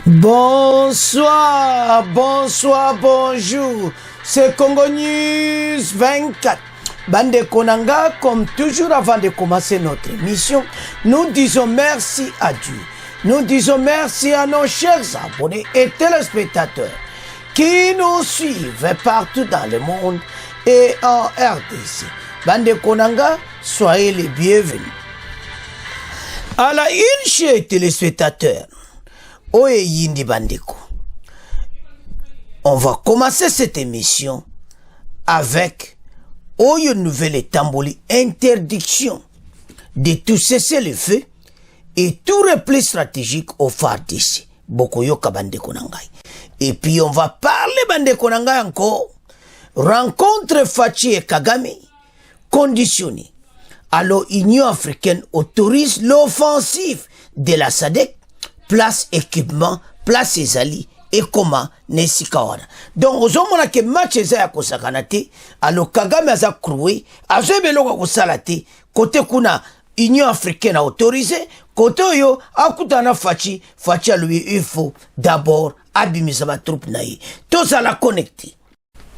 Bonsoir, bonsoir, bonjour. C'est Congo News 24. Bande Konanga, comme toujours avant de commencer notre émission, nous disons merci à Dieu. Nous disons merci à nos chers abonnés et téléspectateurs qui nous suivent partout dans le monde et en RDC. Bande Konanga, soyez les bienvenus. À la une, chers téléspectateurs, Oye Yindi Bandeko. On va commencer cette émission avec Oyo Nouvelle Tamboli, interdiction de tout cesser le feu et tout repli stratégique au FARDC. Bokoyo Kabandeko Nangai. Et puis on va parler Bandeko Nangai encore. Rencontre Fachi et Kagame conditionnée. Alors l'Union africaine autorise l'offensive de la SADC. Place équipement, place ses alliés et comment nesikawana. Donc aux hommes que match ezaya kosakanate, alors Kagame aza croué, azebelo ko salate, côté kuna Union africaine a autorisé, côté yo akutana Fachi à lui il faut d'abord abimiser ma troupe naïe. Tous à la connecter.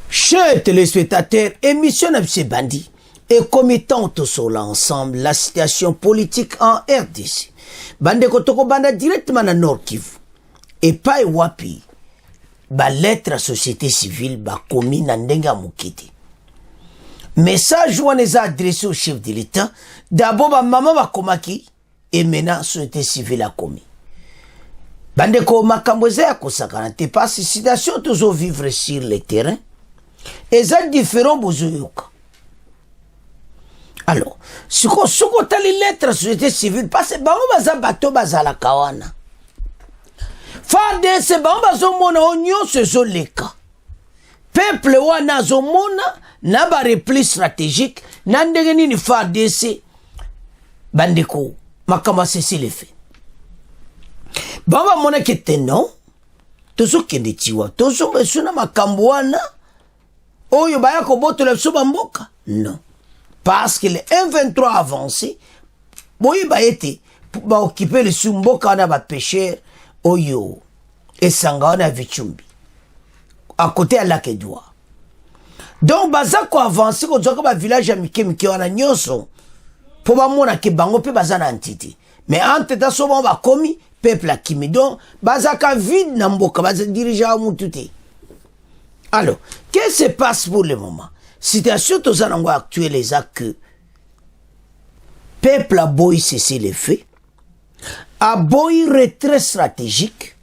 Chers téléspectateurs, émission de bandit et commettant tous ensemble la situation politique en RDC. Bande kotoko banda directement na Nord Kivu. Et pas wapi. Ba lettre à société civile ba komi na ndenga mukiti. Message waneza adressé au chef de l'État. D'abord ba maman ba komaki. Et maintenant société civile a komi. Bande ko makamboze ya kosakana. Te pas situation toujours vivre sur le terrain. Et ça différents bozoyoka. Alors, si on a les lettres à la société civile, parce que on bateau bazala kawana. Fade se bazo mona onyo se zoleka. Peuple wana zomona na ba repli stratégique na ndenge nini fade se bandeko makama ceci le fait. Baba mona keteno tozo kende tiwa tozo mesuna makambo wana oyo baya ko botola soba mboka. Non. Parce que le M23 avancé, boy ba été pour occuper le sumboka na ba pêcheur oyo et sangana vichumbi à côté à lac Edouard. Donc baza ko avancer ko zoka ba village ya mike wana nyonso pour ba mona ke bango pe baza na entité. Mais entre ta soba ba komi peuple akimi donc baza ka vide na mboka baza dirigeant mututé. Alors, qu'est-ce qui se passe pour le moment? Situation aux anangwa actuelle est que peuple a boy cesser les faits, a boy retrait stratégique,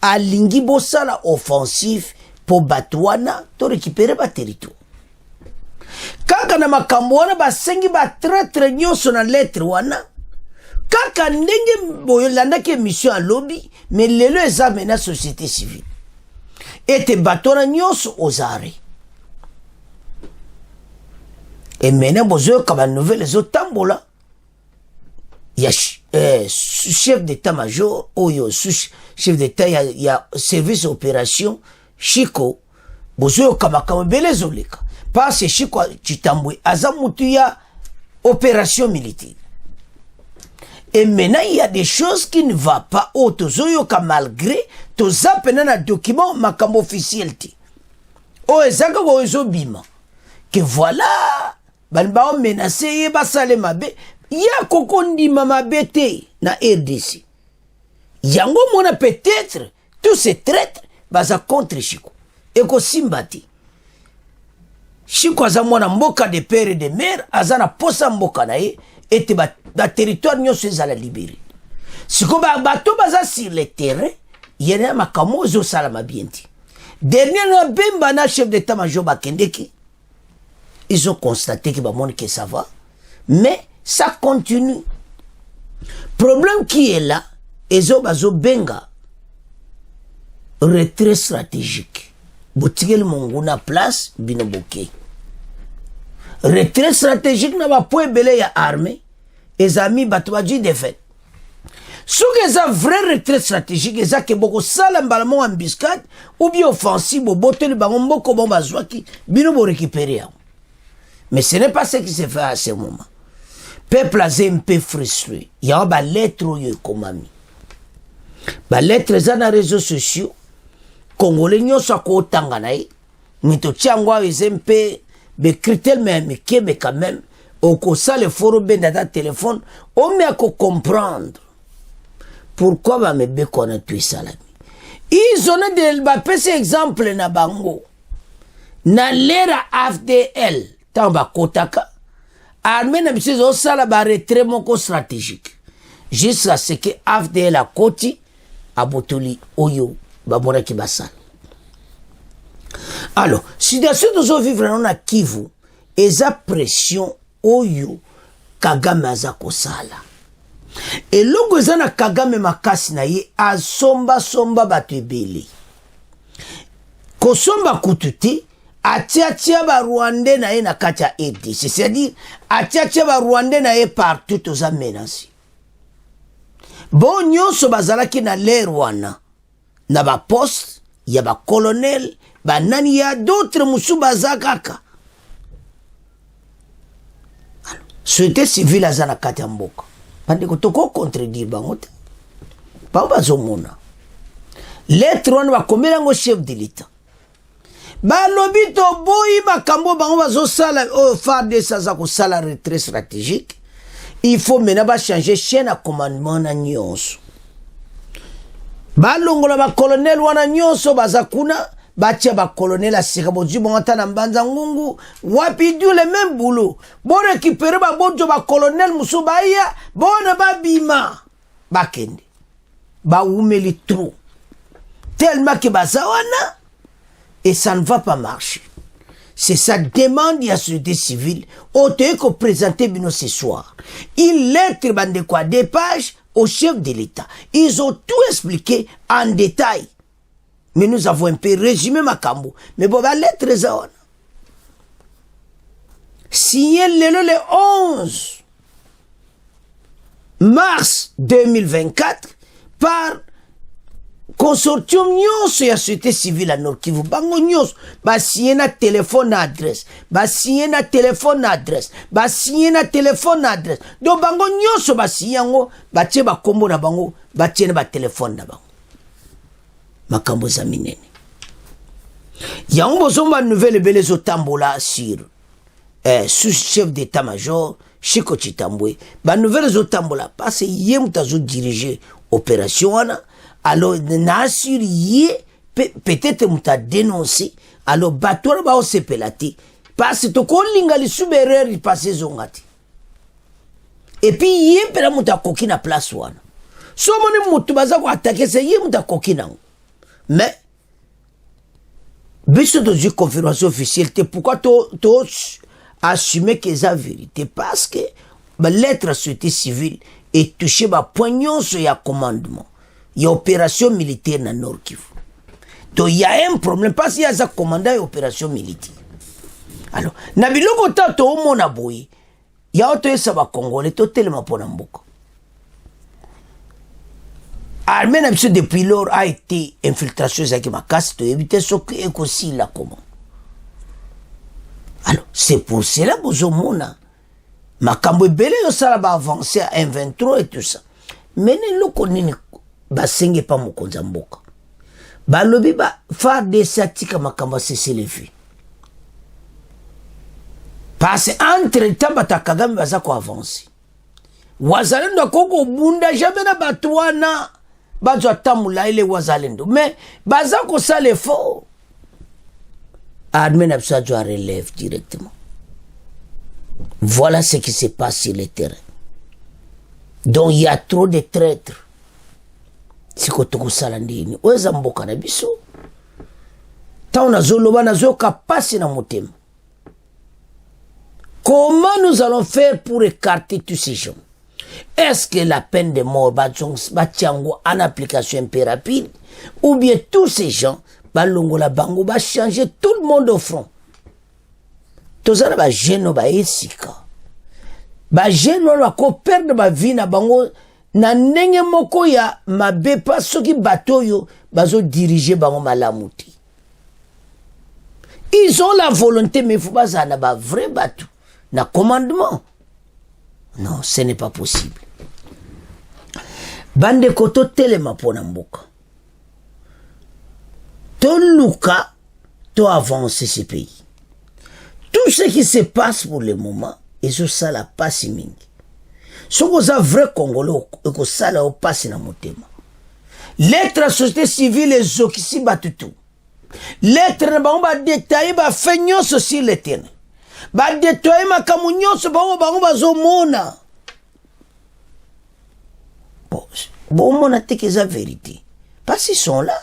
a lingi bosala offensif pour batouana to récupérer ba territoire. Kaka na makambo wana ba sengi ba très nyonso na lettre wana, kaka ndenge boyolanda ke mission à lobby, mais lelo eza mena société civile. Et te batona nyonso aux arrêts. Et maintenant, bozo comme nouvelle les autres tambola. Il y a chef d'état-major, oyo chef d'état, il y a service opération, Chico, bozo comme belezoleka. Parce que Chico Chitambwe, azamutu ya opération militaire. Et maintenant, il y a des choses qui ne vont pas. Oh, tozoyo ka malgré, toza penana document makambo officiel ti. Oh, ezaka ko ezobima. Que voilà. Banba menacé yeba sale mabe ya kokondi mama bete na RDC yango mona peut-être tous ces traîtres baza contre Chico et ko simbati Chico aza mona mboka de père et de mère azana posa mboka na ye ete ba territoire nyonso ezala libéré siko ba bato baza sur le terrain yena makamozo sala mabienti dernier na bemba na chef d'état-major bakendeki. Ils ont constaté que ça va, mais ça continue. Problème qui est là, ils ont benga retrait stratégique. Botigel monguna place binoboke. Retrait stratégique n'a pas point belé ya armée. Les amis batouadji défaite. Si ils ont vrai retrait stratégique, ils ont que beaucoup salam balamo embuscade ou bien offensive, botel bangombo ko bomba zwaki binobo récupérer. Mais ce n'est pas ce qui se fait à ce moment. Peuple a un peu frustré. Il y a une lettre au Komami. ba lettre za na réseaux sociaux congolais nyonso akotanga na ye mito tiangwa ezempe be critel mais quand même au ça le foro benda ta téléphone on me ko comprendre pourquoi ba me be kona tu salami ils ont de ba pese exemple na bango na l'era AFDL tamba kotaka armée na biso sala ba retrait moko stratégique jusqu'à ce que AFDL a koti abotoli oyo babora ki basala. Alors situation nous vivre na Kivu eza pression oyo Kagame aza kosala et logo eza na Kagame makasi na ye asomba bato ebele kosomba kututi atia ba Rwandais na ye na kati ya RDC, c'est-à-dire atia ba Rwandais na ye partout oza menacé. Bon nyonso bazalaki na l'air wana na ba poste ya ba colonel ba nani ya d'autres musu bazakaka. Société civile aza na kati ya mboka bandeko toko contredire bango te bango bazomona lettre wana bakomela ngo chef de l'État balobi toboyi makambo bango bazosala FARDC aza kosala retrait stratégique. Il faut maintenant changer chaîne à commandement na nyonso balongola ba colonel wana nyonso bazakuna batia ba colonel asika bozu bonata na mbanza ngungu wapi du le même boulot bon récupérer ba bojo ba colonel musubaya bona babima bakende ba umeli trop tellement que bazawana et ça ne va pas marcher. C'est sa demande à la société civile. Autant qu'on présente bino ce soir. Une lettre bande quoi des pages au chef de l'État. Ils ont tout expliqué en détail. Mais nous avons un peu résumé ma cambo. Mais bon, la lettre ça signé le 11 mars 2024 par consortium nyonso ya société civile à Nord Kivu bango nyonso ba signé na téléphone adresse ba signé na téléphone adresse ba signé na téléphone adresse do bango nyonso ba signé ngo ba tie ba kombo na bango ba tie na ba téléphone na bango makambo za minene ya ngo zomba nouvelle belle zo tambola sur sous-chef d'état-major Chiko Chitambwe ba nouvelle zo tambola parce yem tazo diriger opération wana. Alors, Nassur peut-être m'a dénoncé. Alors, bateau va au sepelati. Parce que tout le monde est supérieur, il passe zongati. Et puis, il y a un peu de place. Si on a attaqué, c'est un peu de mais, besoin de conférence officielle, pourquoi tu assumer que c'est la vérité? Parce que la lettre à société civile est touchée par poignon sur le commandement. Il y a opération militaire dans Nord Kivu. Donc il y a un problème parce qu'il y a un commandant d'opération militaire. Alors, na biloko tato omona boyi, ya oto esaba Congolais to tellement pour Namboka. Armée na biso depuis lors a été infiltration zaki makasi to éviter ce que ekosi là comment. Alors, c'est pour cela bozomona makambo ebele yo sala ba avancer à 1-23 et tout ça. Mais ne loko nini basenge pa mokonza mboka balobi ba FARDC atika makambo cessez le feu parce entre temps bata Kagame baza ko avancer wazalendo koko bunda jamais na batwana bazo atamula ile wazalendo mais baza ko sala fort armée na biso a relève directement. Voilà ce qui se passe sur le terrain. Donc il y a trop de traîtres. Siko tokusala ndini weza mboka na biso taona zoloba na zoka pasi na motema. Comment nous allons faire pour écarter tous ces gens? Est-ce que la peine de mort batiango en application un peu rapide ou bien tous ces gens balongo la bango va changer tout le monde au front? Tozana ba jeno ba esika ba jeno ba ko perdre ba vie na bango na ndenge moko ya mabepa soki bato yo bazo diriger bango malamuti. Ils ont la volonté mais faut pas na ba vrai bato na commandement. Non, ce n'est pas possible. bande koto telema pona mboka to luka to avancer ce pays. Tout ce qui se passe pour le moment et ça la passe mingi. Ce que un vrai Congolais et que ça la passe na motema. L'être la société civile et zokisi batutu. L'être na ba détailler ba feignon sur le terrain. Ba détailler ma kamunyo so ba zo mona. Bon mona te que la vérité. Parce qu'ils sont là.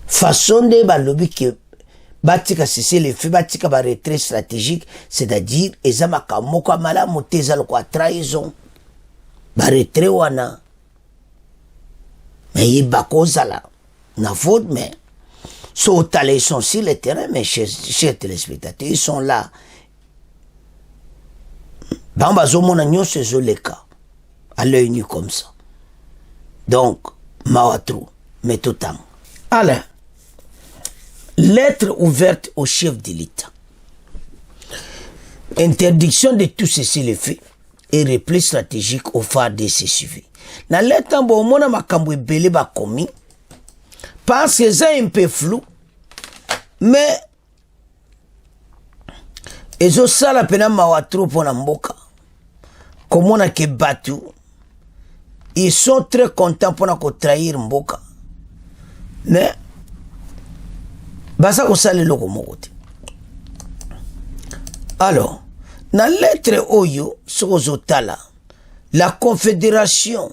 Façon de ba lobby que batika cesser les faits, batika ba retrait stratégique, c'est-à-dire ezama kamoko mala moteza lo kwa trahison. Ba retrait wana. Mais il bakoza là. Na faute mais so ils sont sur le terrain mais chers téléspectateurs, ils sont là. Bamba zo mona nyonso ezoleka. À l'œil nu comme ça. Donc mawatru mais tout temps. Alors lettre ouverte au chef de l'État. Interdiction de tout ceci les faits et repli stratégique au phare de ces suivis. Dans lettre en bon mona makambo ebele ba komi parce que c'est un peu flou mais ezo sala pena mawatro pona mboka comme on a que batu ils sont très contents pour nous trahir mboka mais basa ko sale loko mokote. Alors na lettre oyo sozotala la confédération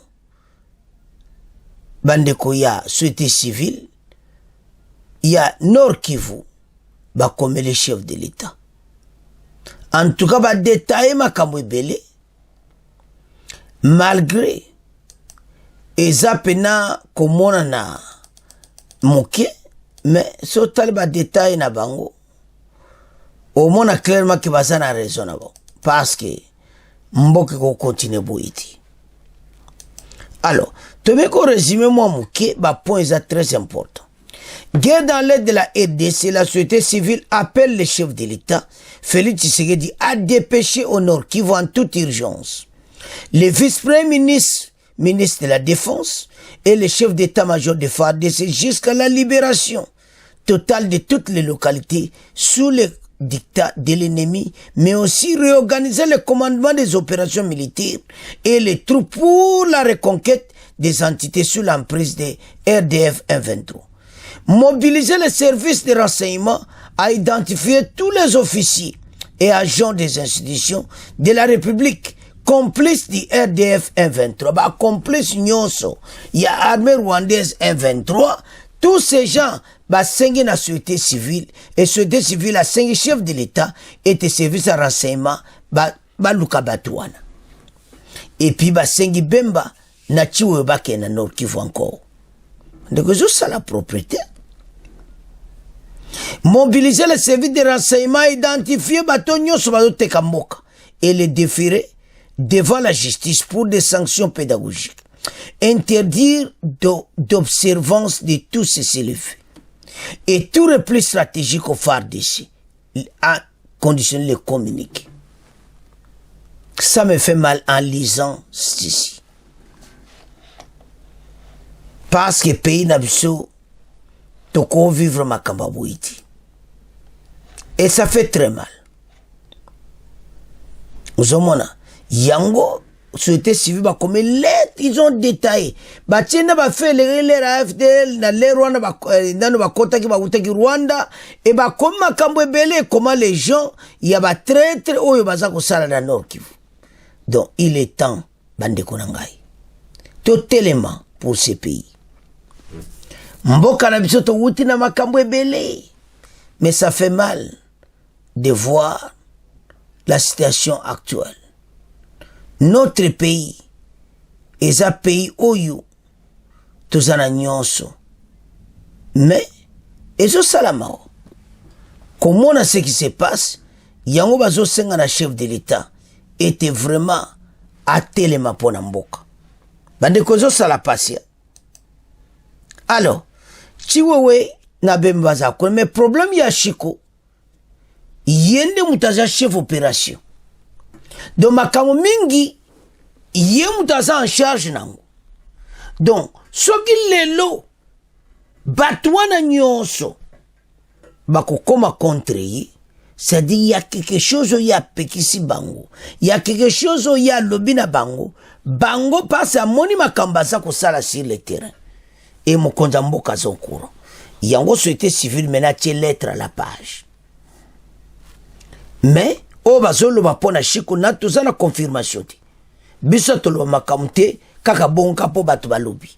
bandeko ya société civile ya Nord Kivu ba comme les chefs de l'État. En tout cas ba détailler makambo ebele malgré eza pena komona na moke mais so taliba détail na bango au moins clairement que baza na raison na bon parce que mboke ko continue boiti. Alors te me ko résumer moi moke ba point est très important. Guerre dans l'aide de la RDC, la société civile appelle le chef de l'État Félix Tshisekedi à dépêcher au Nord Kivu en toute urgence le vice-premier ministre, ministre de la Défense et le chef d'état-major de FARDC jusqu'à la libération totale de toutes les localités sous le dictat de l'ennemi, mais aussi réorganiser le commandement des opérations militaires et les troupes pour la reconquête des entités sous l'emprise des RDF 123. Mobiliser les services de renseignement à identifier tous les officiers et agents des institutions de la République complices du RDF 123, bah complices nyonso, il y a armée rwandaise 123, tous ces gens, bah sengi na société civile, et société civile a sengi chef de l'État, et des services de renseignement, bah luka batouana. Et puis bah sengi bemba, na chiwe bake na Nord Kivu encore. Donc c'est la propriété. Mobiliser les services de renseignement, identifier bateau nyonso bateau tekamboka, et les déférer devant la justice pour des sanctions pédagogiques. Interdire d'observance de tous ces faits. Et tout repli stratégique au phare d'ici, à conditionner les communiqués. Ça me fait mal en lisant ceci. Parce que le pays n'a pas de vivre ma kambabouiti. Et ça fait très mal. Nous avons Yango, société civile, comme lettre, ils ont détaillé. Batiena ba fait les AFDL, na les Rwanda, dans ba kota ki ba utaki Rwanda, et ba comme makambo ebele, comment les gens, il y a ba traître, ou baza ko sala na Nord Kivu. Donc, il est temps, bande konangai. Totalement pour ces pays. Mboka na biso to wuti na makambo ebele. Mais ça fait mal de voir la situation actuelle. Notre pays est un pays oyo tozana nyonso. Mais ezo salamao. Comment on a ce qui se passe, yango bazo senga na chef de l'État était vraiment à telema pona mboka. Bande kozo sala pasia. Alors, chiwewe na bembaza ko mais problème ya chiko yende mutaja chef opération. Donc makamo mingi ye mutu aza en charge nango. Donc soki lelo bato wana nyonso bakokoma contre ye, c'est-à-dire il y a quelque chose oyo apekisi bango, il y a quelque chose oyo alobi na bango, bango passe amoni makambo aza kosala sur le terrain et mokonzi mboka aza au courant. Yango société civile maintenant tie lettre à la page. Mais o bazoloba pona shiko na tozana confirmation te. Biso toloba makambo te kaka bonka po bato balobi.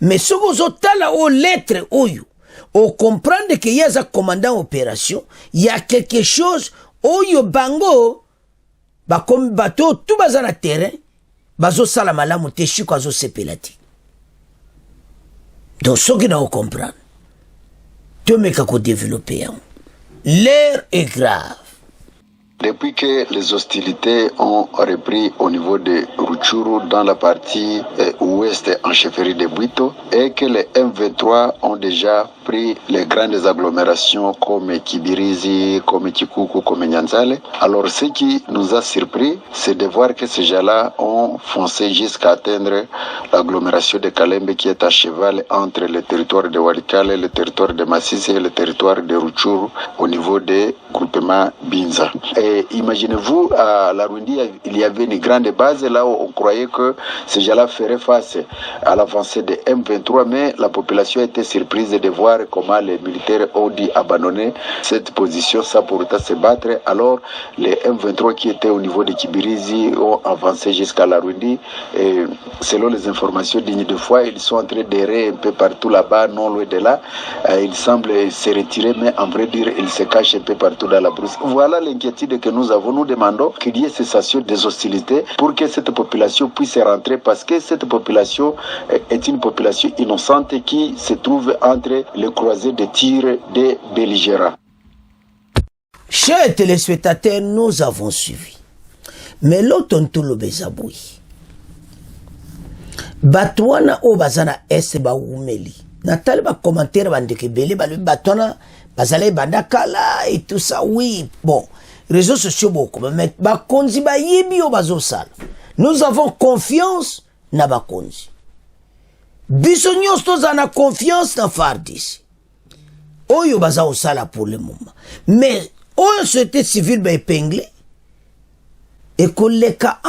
Mais soko ozotala o lettre oyo, on comprendre que y a un commandant opération, il y a quelque chose oyo bango ba comme bateau tout bazana terrain bazo sala malamu te shiko azo sepelati. Donc ce qui n'a comprendre. Tout mais kako développer. L'air est grave. Depuis que les hostilités ont repris au niveau de Rutshuru dans la partie ouest en chefferie de Bwito et que les M23 ont déjà pris les grandes agglomérations comme Kibirizi, comme Kikuku, comme Nyanzale. Alors ce qui nous a surpris, c'est de voir que ces gens-là ont foncé jusqu'à atteindre l'agglomération de Kalembe qui est à cheval entre le territoire de Walikale, le territoire de Massisi et le territoire de Rutshuru au niveau des groupements Binza. Et imaginez-vous, à la Rundi, il y avait une grande base là où on croyait que ces gens-là feraient face à l'avancée des M23, mais la population était surprise de voir comment les militaires ont dit abandonner cette position sans pour autant se battre. Alors les M23 qui étaient au niveau de Kibirizi ont avancé jusqu'à la Rundi et selon les informations dignes de foi, ils sont en train d'errer un peu partout là-bas, non loin de là. Ils semblent se retirer, mais en vrai dire, ils se cachent un peu partout dans la brousse. Voilà l'inquiétude que nous avons. Nous demandons qu'il y ait cessation des hostilités pour que cette population puisse rentrer, parce que cette population est une population innocente qui se trouve entre les croisées de tirs des belligérants. Chers téléspectateurs, nous avons suivi. Mais l'autre le bezaboui. Batouana o bazana est ba oumeli. Nathalie ba commentaire bandeke belé ba le batouana bazale bandakala et tout ça. Oui, bon. Réseaux sociaux beaucoup, mais bakonzi ba yebi o bazo sal. Nous avons confiance na bakonzi. Biso nyos tozana confiance na Fardis. Oyo baza o sala pour le moment. Mais oyo société civile ba épinglé. Et que les cas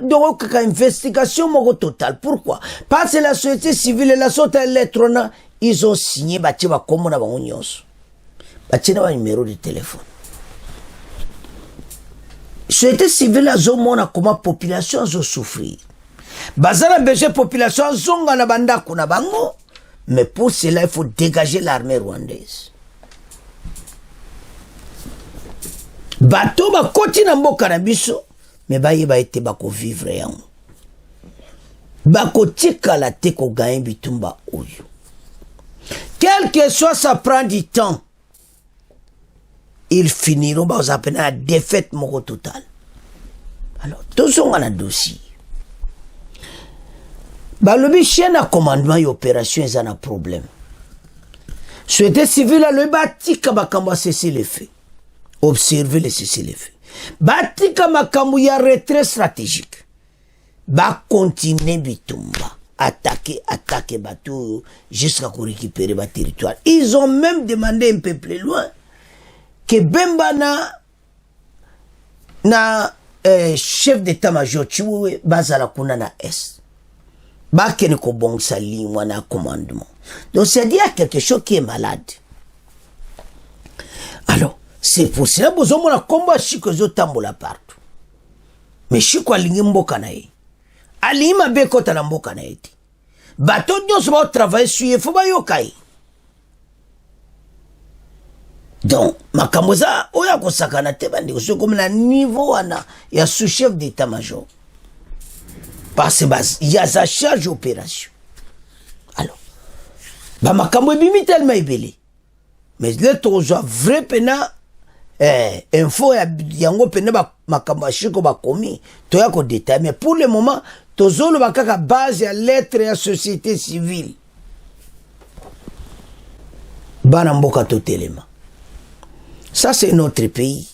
donc investigation moko total. Pourquoi? Parce que la société civile et la société électronique, ils ont signé bati ba komo na bango nyos. Bati na ba numéro de téléphone. Société civile a zomona comment population a souffrir. Bazana besoin population zonga na banda kuna bango, mais pour cela il faut dégager l'armée rwandaise. Bato ba koti na mboka na biso, mais baye ba ete bako vivre yango. Bako tika la te ko gagne bitumba oyo. Quel que soit, ça prend du temps. Ils finiront par appeler la défaite moko totale. Alors, tous sont dans le dossier. Le chien à commandement et opération, ils ont un problème. Société civile, le bâti kabakamba cesser les faits. Observer les cesser les faits. Bâti kabakamba y a retrait stratégique. Ba continuer bitumba. Attaquer bateau jusqu'à récupérer le territoire. Ils ont même demandé un peu plus loin que Bemba na chef d'état-major Chiwewe bazala kuna na est. Bakene ko bon sali wana commandement. Donc c'est dire quelque chose qui est malade. Alors, c'est pour cela que besoin la combat chiko zo tambola partout. Mais chiko alingi mboka na ye. Alima beko ta mboka na ye. Bato nyonso ba travailler sur faut ba yokai. Donc, makamoza oya kosakana te bandi ko comme na niveau wana ya sous-chef d'état-major. Parce que il y a sa charge opération. Alors, ba makambo bimi tellement ebele. Mais le tozo vrai pena info ya yango pena ba makambo shiko ba komi to ya ko détail, mais pour le moment tozo lo bakaka base ya lettre ya société civile. Bana mboka totelema. Ça, c'est notre pays.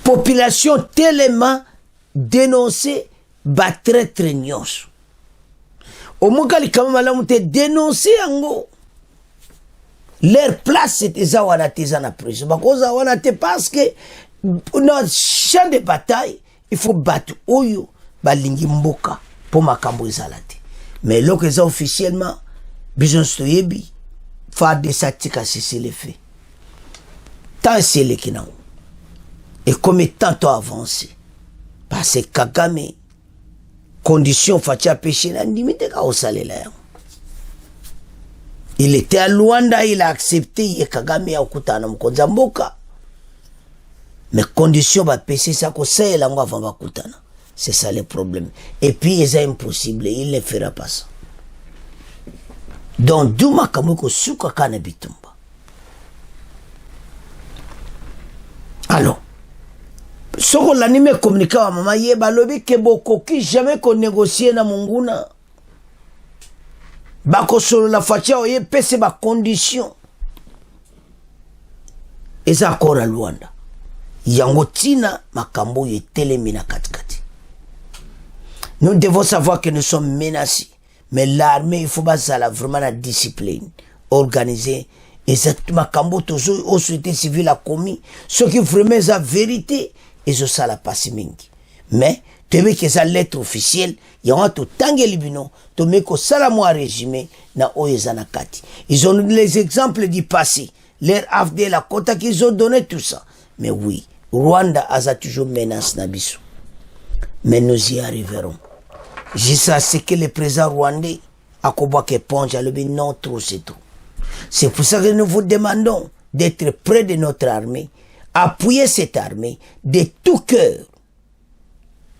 Population tellement dénoncer traître nyonso omukali kama malamu te dénoncer yango leur place eza wana te eza na prison bakoza wana te parce que dans champ de bataille il faut battre oyo balingi mboka po makambo ezala te mais eloko eza officiellement biso toyebi FARDC atika cesser les faits tant eseleki nango et comme tantôt avancé parce que Kagame condition fati apeshe na ndimi te kaosalela yango. Il était à Luanda, il a accepté, il Kagame ya okutana mokonzi ya mboka. Mais condition ba pese ça ko ça la ngo avant ba kutana. C'est ça le problème. Et puis c'est impossible, il ne fera pas ça. Donc duma kamoko suka kana bitumba. Alors soko l'anime communiquer wa mama ye balobi ke boko ki jamais ko négocier na munguna. Bako solo la fatia oye pese ba condition. Eza akora Luanda. Yango tina makambo ye telemina katikati. Nous devons savoir que nous sommes menacés. Mais l'armée, il faut basala vraiment la discipline. Organiser. Exactement makambo tozo au société civile a commis. Ce qui vraiment est la vérité. Et ce ça la passe mingi. Mais tu veux que ça lettre officielle, il y a tout tangue libino, tu veux que ça la moi résumé na oyezana kati. Ils ont les exemples du passé, leur AFD la quota qu'ils ont donné tout ça. Mais oui, Rwanda a toujours menace nabiso. Mais nous y arriverons. Jusqu'à ce que le président rwandais a combattu ponge à le non trop c'est trop. C'est pour ça que nous vous demandons d'être près de notre armée, appuyer cette armée de tout cœur.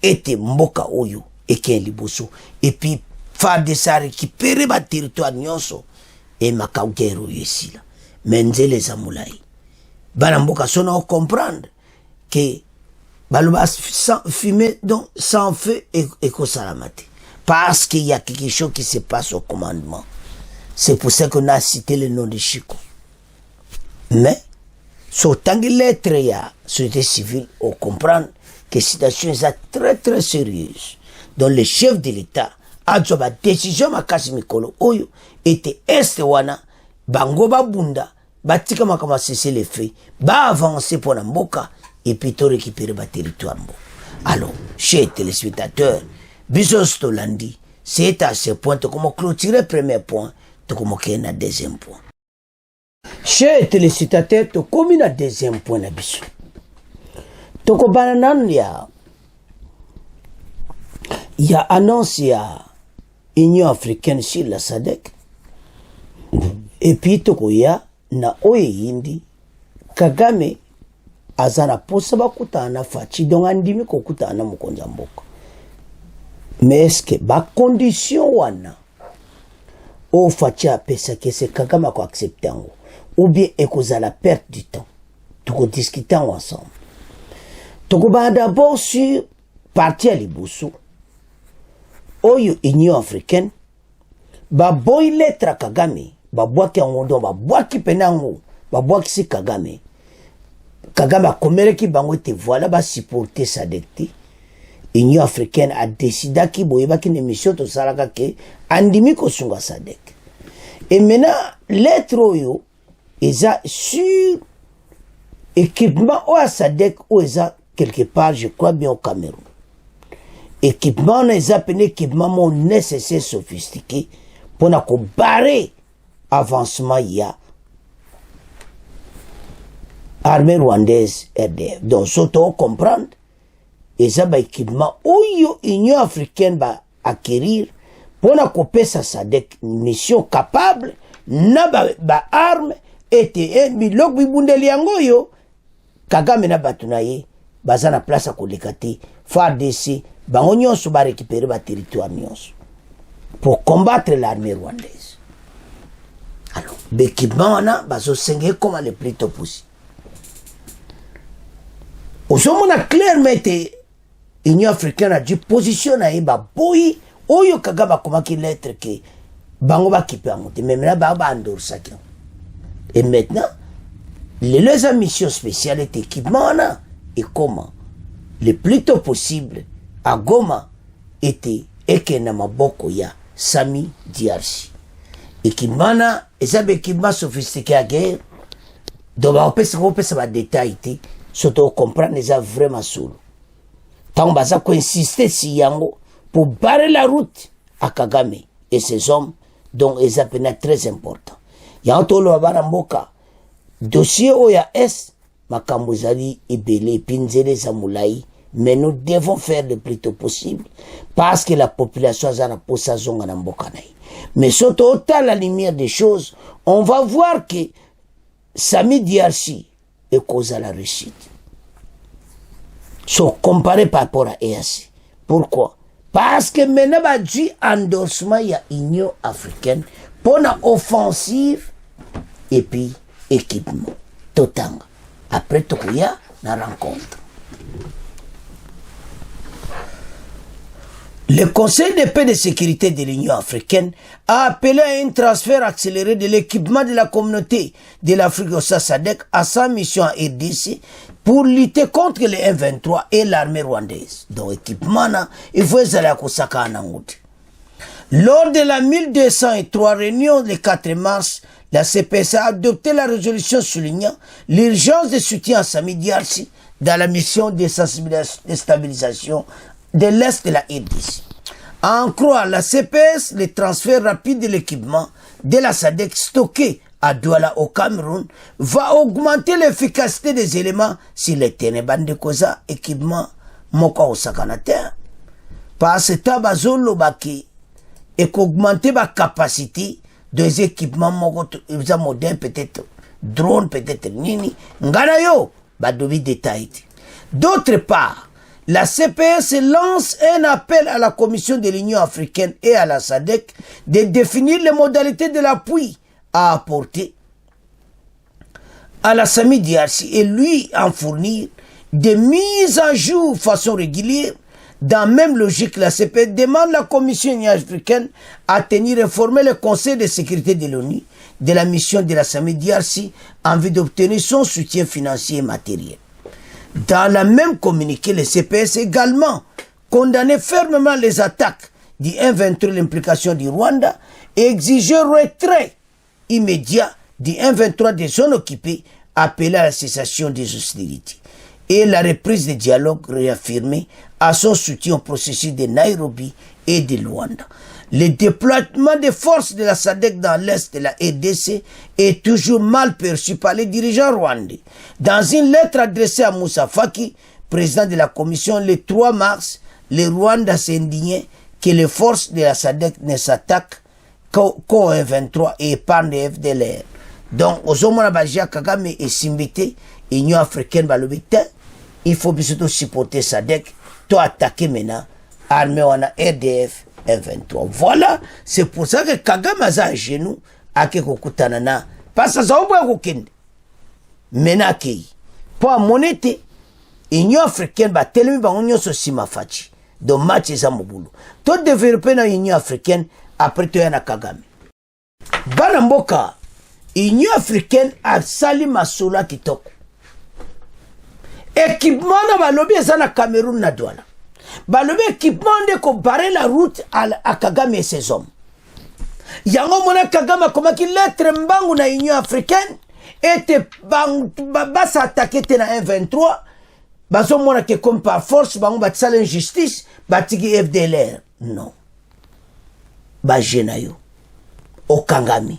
Et mboka oyo et ken liboso et puis FARDC récupérer ba territoire nyonso et makagero yesila menzele za mulai bana mboka sona comprendre que baloba sans fumer donc sans feu et kosalamate parce qu'il y a quelque chose qui se passe au commandement. C'est pour ça qu'on a cité le nom de Chico. Mais sur tant que lettre ya société civile on comprendre que la situation est très très sérieuse. Donc le chef de l'État a dit la décision makasi mikolo oyo était est wana bango babunda batika makama cesser les faits ba avancer pour mboka et puis to récupérer ba territoire mbo. Alors chers téléspectateurs bisos to landi c'est à ce point que comment clôturer premier point to comment na deuxième point. Chers téléspectateurs to comme na deuxième point na biso toko bananan ya annonce ya Union africaine sur la SADC et puis toko ya na oye yindi Kagame azana posa bakutana fachi donc andimi ko kutana mukonza mboka. Mais est-ce que ba condition wana o fachi apesa que c'est Kagame ko accepter ngo ou bien ekoza la perte du temps toko discuter ensemble. Toko ba d'abord sur parti à Liboso oyo Union africaine ba boy lettre Kagame ba boaki ngondo ba boaki penango ba boaki si Kagame komere ki bango te voilà ba supporter SADC. Union africaine a décidé ki boyeba ki émission to salaka ke andimi ko sunga SADC. Et maintenant lettre oyo eza sur équipement o SADC o eza quelque part, je crois bien au Cameroun. Équipement, les appels équipement nécessaire sophistiqué pour nous barrer avancement il y a armée rwandaise RDF. Donc, ça doit comprendre. Et ça, équipement, où l'Union africaine va acquérir pour nous couper ça, mission capable, na ba arme, et milok bibundeli yango yo, Kagame na batunaye. Bazana place à Kodekati, FARDC, bango nyonso ba récupérer ba territoire nyonso pour combattre l'armée rwandaise. Alors, l'équipement na bazo senge comme le plus tôt possible. Osomo na clairement Union africaine a dit position na ba boy oyo Kagame komaki lettre que bango ba kipe amonte même là ba endorsa. Et maintenant les missions spéciales et équipement na et comment le plus tôt possible à Goma était ekena maboko ya Sami Diarchi. Équipement na ezab équipement sophistiqué à guerre. Donc on peut se détail surtout comprendre les vraiment solo. Tant baza ko insister si yango pour barrer la route à Kagame et ses hommes dont ils appellent très important. Yanto lo baramboka dossier oya S makambuzali ibele pinzele zamulai. Mais nous devons faire le plus tôt possible parce que la population a la possession de Mbokanai. Mais surtout, autant la lumière des choses, on va voir que Sami Diarchi est cause à la réussite. So, comparé par rapport à EAC. Pourquoi? Parce que maintenant, il y a endorsement, il y a Union africaine pour une offensive et puis équipement. Totang. Après tout, il y a une rencontre. Le Conseil de paix et de sécurité de l'Union africaine a appelé à un transfert accéléré de l'équipement de la communauté de l'Afrique au SADC à sa mission à RDC pour lutter contre les M23 et l'armée rwandaise. Donc, équipement, il faut aller à Kosaka en Angout. Lors de la 1203 réunion le 4 mars, la CPS a adopté la résolution soulignant l'urgence de soutien à Sami Diarchi dans la mission de stabilisation de l'Est de la RDC. En croire la CPS, le transfert rapide de l'équipement de la SADC stocké à Douala au Cameroun va augmenter l'efficacité des éléments sur le terrain. Bande koza équipement moko osakanata. Parce que tabazolo baki et qu'augmenter la capacité des équipements moko modernes, peut-être drone, peut-être nini. Ngana yo badobi détail. D'autre part, la CPS lance un appel à la Commission de l'Union africaine et à la SADC de définir les modalités de l'appui à apporter à la Sami Diarchi et lui en fournir des mises à jour de façon régulière. Dans la même logique, la CPS demande à la Commission de l'Union africaine à tenir informé le Conseil de sécurité de l'ONU de la mission de la Sami Diarchi en vue d'obtenir son soutien financier et matériel. Dans la même communiqué, le CPS également condamné fermement les attaques du M23, l'implication du Rwanda, et exigé retrait immédiat du M23 des zones occupées, appelé à la cessation des hostilités et la reprise des dialogues réaffirmée à son soutien au processus de Nairobi et de Luanda. Le déploiement des forces de la SADC dans l'Est de la RDC est toujours mal perçu par les dirigeants rwandais. Dans une lettre adressée à Moussa Faki, président de la Commission, le 3 mars, le Rwanda s'est indigné que les forces de la SADC ne s'attaquent qu'au M23 et épargnent les FDLR. Donc, aux hommes de Kagame et Simbité, l'Union africaine va le butin, il faut bien supporter SADC, toi attaquer maintenant, armée en RDF, M23. Voilà, c'est pour ça que Kagame a à genoux, à Kekokutanana, parce que ça va pas Menaki, pour monnaie, l'Union africaine va tellement union sur Simafachi. Donc, match est à Moboulou. Tout développer dans l'Union africaine, après tout, il y a Kagame. Banamboka, l'Union africaine a sali Masoula Kitoko. Équipement na balobi eza na Cameroun na Douala. Balobi équipement de ko barrer la route à Kagame et ses hommes. Yango mona Kagame comme qu'il lettre mbangu na Union africaine était ba s'attaquer na M23. Bazo mona que comme par force bango ba tsala injustice batiki FDLR. Non. Ba jenayo. O Kagame.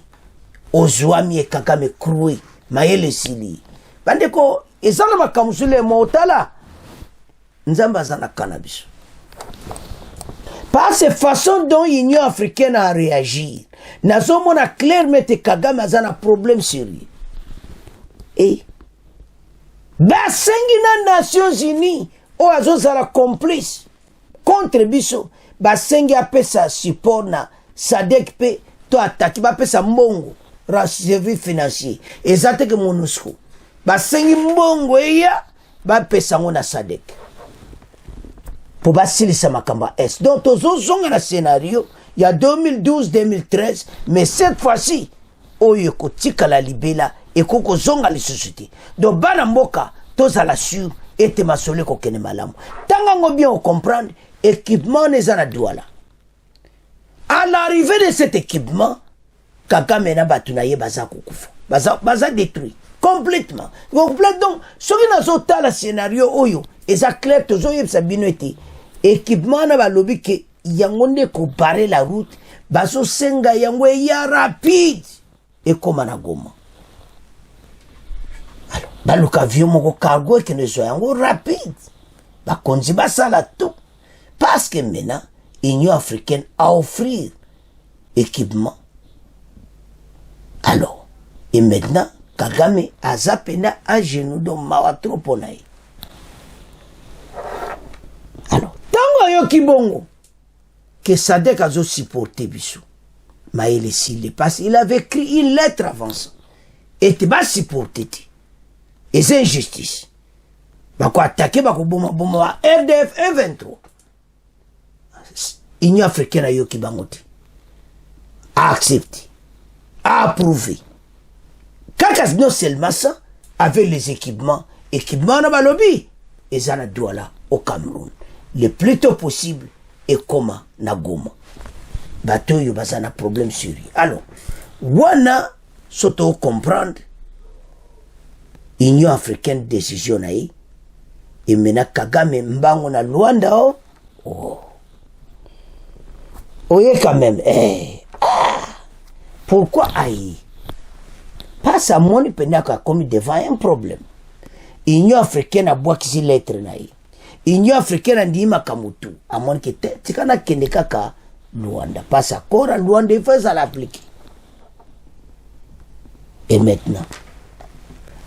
O Zouami et Kagame Kroué. Mayele Sili. Bandeko ezana makamusule motala nzamba zana cannabis. Par cette façon dont l'Union africaine a réagi, nazo mona clairement que Kagame a un problème sérieux. Et basengi na Nations Unies o azozala complice contre biso basengi apesa support na SADC pe to attaque bapesa mbongo service financier ezate que MONUSCO basengi mbongo eya bapesa ngo na SADC pour basilisa makamba est. Donc tozozonga na scénario il y a 2012-2013 mais cette fois-ci oyo kotika la libela et koko zonga les sociétés. Donc bana mboka tozala sur ete masole kokene malamu. Tanga ngo bien on comprendre équipement nezana douala. À l'arrivée de cet équipement, Kagame na batunaye baza kukufa. Baza détruit complètement. Donc, ce qui n'a pas le scénario oyo, et ça clair tous oyo sabino été équipement na balobi que yangonde ko barrer la route, baso senga yango ya rapide et comme na Goma. Alors, baluka avion moko cargo que ne soit yango rapide. Ba konzi basala tout parce que maintenant l'Union africaine a offert équipement. Alors, et maintenant, Kagame a zapena à genoux dans Mawatro Ponaï. Alors, tango yo kibongo, que Sadek a supporté Bissou. Maïle s'il passe, il avait écrit une lettre avant ça. Et tu vas supporter. Et c'est injustice. Bako attaquer, bako bouma, RDF 123. Union africaine a yo kibangote. A accepté. A approuvé. Kakas non seulement ça, avec les équipements na balobi, et ça na douala au Cameroun. Le plus tôt possible, et comment na Goma. Bateau yo bazana problème sur lui. Alors, wana soto comprendre, Union africaine décision naï, et maintenant Kagame mbango na Luanda oh. Oye quand même, pourquoi aïe? Pas à mon penaka comme devant un problème. Union africaine a boit qui lettre naï. Union africaine a dit makamutu. À mon que tikana kendeka Luanda. Pas à Kora Luanda il faut ça l'appliquer. Et maintenant,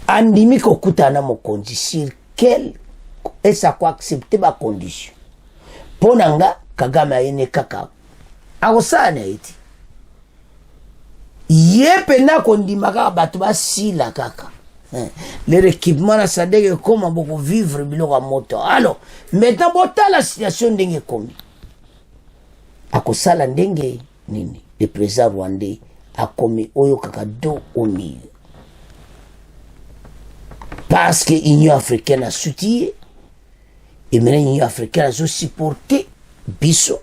andimi ko kutana mo kondi sur quel est ça quoi accepter ma condition. Ponanga Kagame ene kaka. Awosana iti. Yepe na kondimaka batu basila kaka. Les équipements na sadeke comment beaucoup vivre biloko moto. Alors, maintenant bota la situation ndenge komi. Akosala ndenge nini? Le président rwandais a commis oyo kaka do omi. Parce que l'Union africaine a soutenu et maintenant l'Union africaine a supporté biso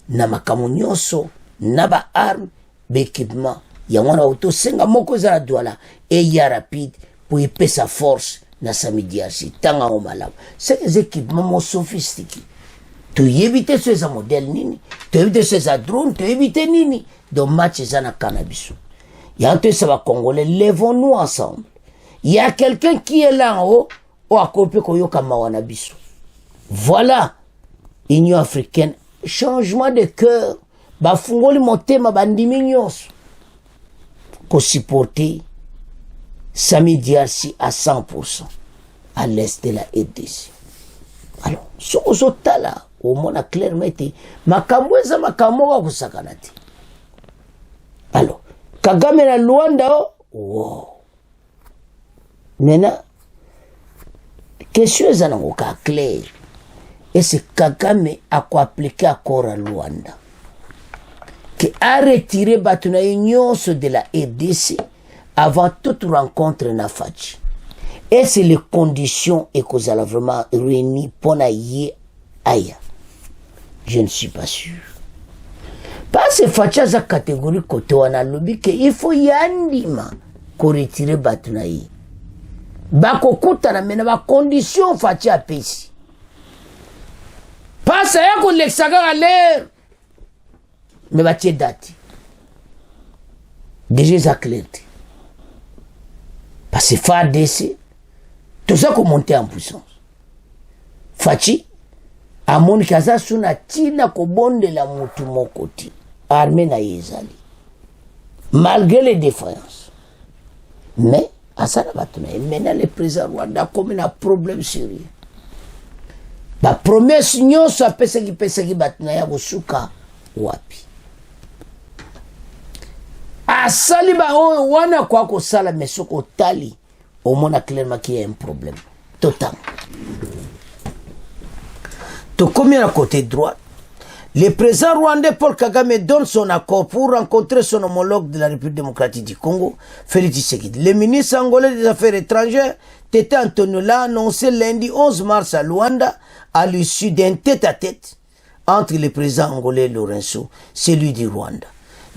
na makambo nyonso na ba arme d'équipement yango na auto senga moko za douala et ya rapide pour y sa force na samidiasi tanga o malamu c'est des équipements mo sophistiqués tu éviter ces modèles nini tu éviter ces drones tu éviter nini donc match za na cannabis yanto ça va congolais levons-nous ensemble il y a quelqu'un qui est là en haut ou à copier koyoka mawana biso voilà Union africaine changement de cœur bafungoli motema bandimi nyonso ko supporter Sami Diarsi à 100% à l'est de la RDC. Alors so ozotala au mona clairement été makambo eza makambo wa kusakana te. Alors Kagame na Luanda wow. Maintenant question eza na ka clair. Et c'est Kagame a quoi appliquer à Kora Luanda. Qui a retiré Batuna Union de la RDC avant toute rencontre na Fachi. Et c'est les conditions et que ça l'a vraiment réuni pour naïe aya. Je ne suis pas sûr. Parce que Fachi a sa catégorie côté wana lobby que il faut yandima qu'on retire Batuna yi. Bako kuta na mena ba condition Fachi a pesi. Pas à qu'on l'exagère à l'air. Mais batie date. Déjà ça clair. Parce que FARDC, tout ça qu'on monte en puissance. Fachi, à mon kaza suna tina ko bonde la mutu mokoti. Armée na yezali. Malgré les défaillances. Mais, à ça, maintenant le président Rwanda comme un problème sérieux. La première signal soit pesa ki batna ya bosuka wapi. Asali ba wana kwa ko sala mesoko tali au mona clairement qu'il y a un problème total. To combien à côté droit Le président rwandais Paul Kagame donne son accord pour rencontrer son homologue de la République démocratique du Congo, Félix Tshisekedi. Le ministre angolais des Affaires étrangères, Tete Antonio, l'a annoncé lundi 11 mars à Luanda, à l'issue d'un tête-à-tête entre le président angolais Lorenzo, celui du Rwanda.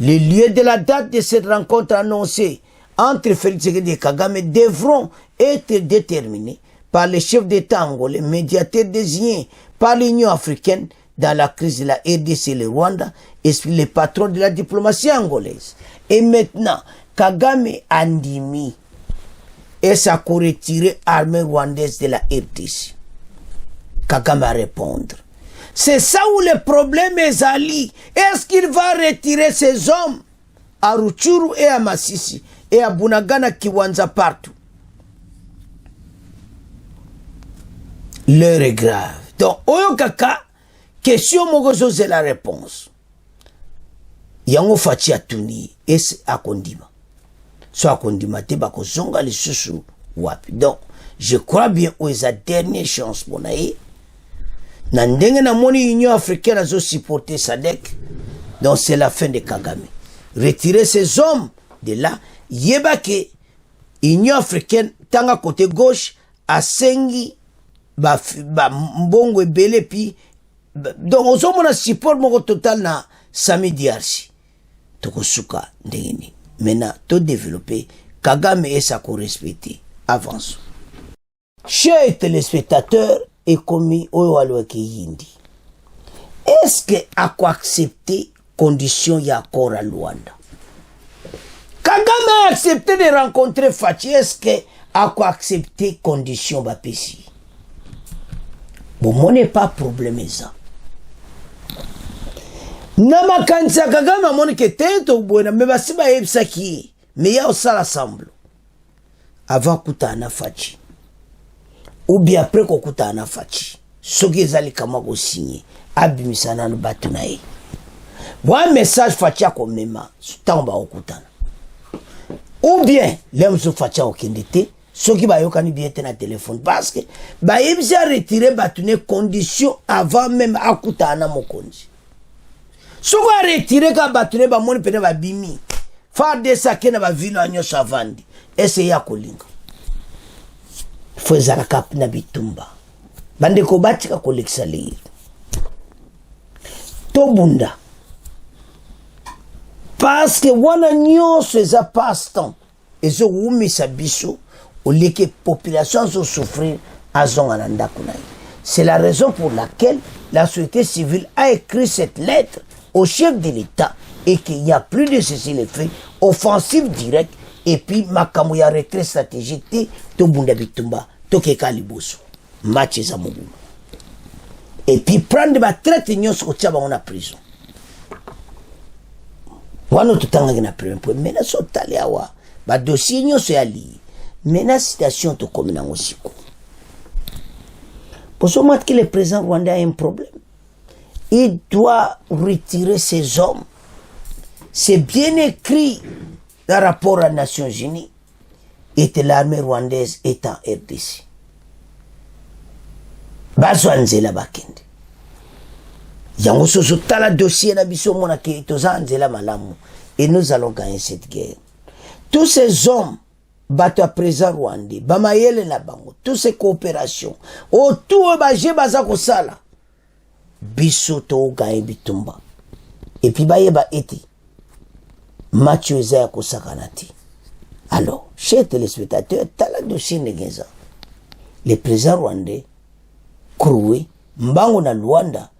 Le lieu de la date de cette rencontre annoncée entre Félix Tshisekedi et Kagame devront être déterminés par les chefs d'État angolais, médiateurs désignés par l'Union africaine dans la crise de la RDC et le Rwanda, explique les patrons de la diplomatie angolaise. Et maintenant, Kagame andimi et ça retirer l'armée rwandaise de la RDC. Kagame va répondre. C'est ça où le problème est Ali. Est-ce qu'il va retirer ses hommes à Rutshuru et à Masisi et à Bunagana Kiwanja partout? L'heure est grave. Donc, Oyokaka, question mogozo c'est la réponse. Yango fachi atuni es akondima. So akondima te bako zonga le susu wapi. Donc, je crois bien où est la dernière chance pour naïe. Nandenge na moni Union africaine a zo supporté SADC. Donc, c'est la fin de Kagame. Retirer ces hommes de là. Yebake, Union africaine, tanga côté gauche, a sengi, mbongo ebele pi. Donc, on a support mon total na Sami Diarsi. Toko suka ndengeni. Maintenant, tout développer, Kagame et sa co-respecté. Avance. Chers téléspectateurs et commis Oyawaloaki Yindi, est-ce que à quoi accepter condition y a accord à Luanda? Kagame a accepté de rencontrer Fachi, est-ce que à quoi accepter condition Bapesi? Bon, mon n'est pas problème ça. Nama kanisa Kagame amoni ke tento buena me basiba yebisa ki me ya osala semble avant kutana Fachi ou bien après ko kutana Fachi soki ezali kama ko signer abimisana no batu na ye bon message Fachi akomema tamba okutana ou bien lemso Fachi okendete soki bayokani bien te na téléphone parce que ba yebisa retirer batu ne condition avant même akutana mokonzi. Si vous retirez quand battre ba moni pene ba bimi fa de sake na ba vino anyo savandi ese ya kolinga fweza kap na bitumba bande ko batika koleksa leer to bunda parce que wana nyonso eza passe-temps ezo umisa biso au lieu que population so souffrir azonga na ndako na. C'est la raison pour laquelle la société civile a écrit cette lettre au chef de l'État et qu'il n'y a plus de ceci les faits, offensive directe et puis makamouya retrait stratégique to bunda bitumba to keka liboso match za mugu et puis prendre ba traite nyonso ko tshaba on a prison wano tutanga na premier point mais na sotali awa ba dossier nyonso ya li mais na situation to komina ngosiko pour ce moment que le président rwandais a un problème. Il doit retirer ses hommes. C'est bien écrit dans le rapport aux Nations Unies et que l'armée rwandaise est en RDC. Bazwanzela bakende. Yango soso tala dossier na biso mona ke tozanzela malamu et nous allons gagner cette guerre. Tous ces hommes bato à présent rwandais, bamayele na bango, toutes ces coopérations, autour baje baza kosala. Biso to gagne bitumba et puis bayeba eti match eza ya kosakanati. Alors chers téléspectateurs tala dossier negeza le président rwandais kroué mbango na Luanda.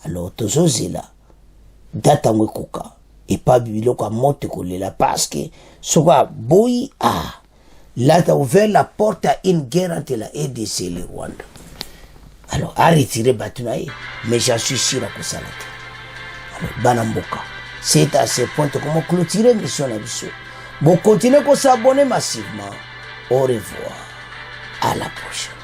Alors tozozela data mwekoka et pas biloko a monte kolela parce que soka boyi là t'as ouvert la porte à une guerre entre la RDC et le Rwanda. Alors, à retirer Batunaï, mais j'en suis sûr à Kosalate. Alors, Banamboka, c'est à ce point que comment clôturer mission Nabiso. Bon, continuez à s'abonner massivement. Au revoir. À la prochaine.